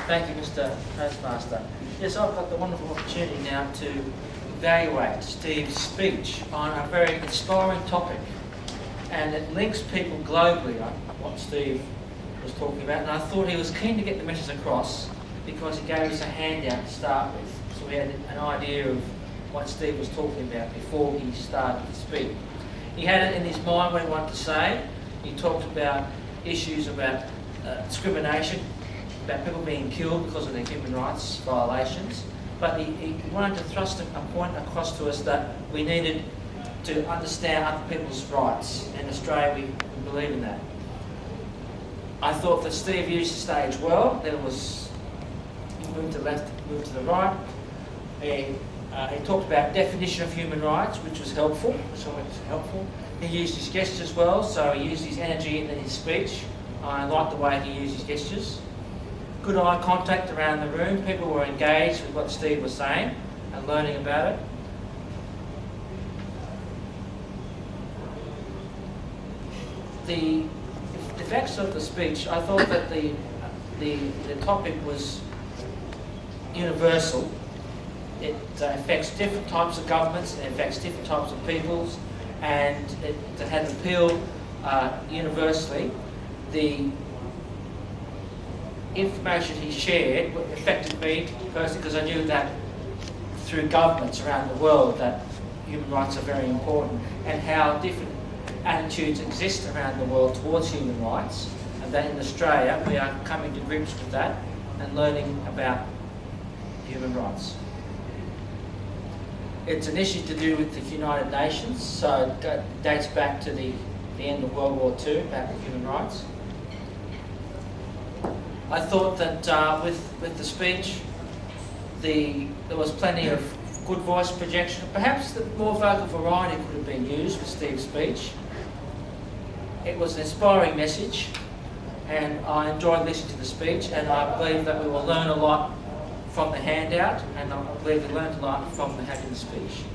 Thank you, Mr. Toastmaster. Yes, I've got the wonderful opportunity now to evaluate Steve's speech on a very inspiring topic, and it links people globally on what Steve was talking about, and I thought he was keen to get the message across because he gave us a handout to start with, so we had an idea of what Steve was talking about before he started to speak. He had it in his mind what he wanted to say. He talked about issues about discrimination, about people being killed because of their human rights violations, but he wanted to thrust a point across to us that we needed to understand other people's rights. In Australia, we believe in that. I thought that Steve used the stage well. Then it was move to the left, move to the right. He talked about definition of human rights, which was helpful. He used his gestures well, so he used his energy in his speech. I liked the way he used his gestures. Good eye contact around the room. People were engaged with what Steve was saying and learning about it. The effects of the speech, I thought that the topic was universal. It affects different types of governments, it affects different types of peoples, and it had appeal universally. The information he shared affected me personally because I knew that through governments around the world that human rights are very important, and how different attitudes exist around the world towards human rights, and that in Australia we are coming to grips with that and learning about human rights. It's an issue to do with the United Nations, so it dates back to the end of World War II, about human rights. I thought that with the speech, there was plenty of good voice projection. Perhaps the more vocal variety could have been used with Steve's speech. It was an inspiring message, and I enjoyed listening to the speech, and I believe that we will learn a lot from the handout, and I believe we learned a lot from having the speech.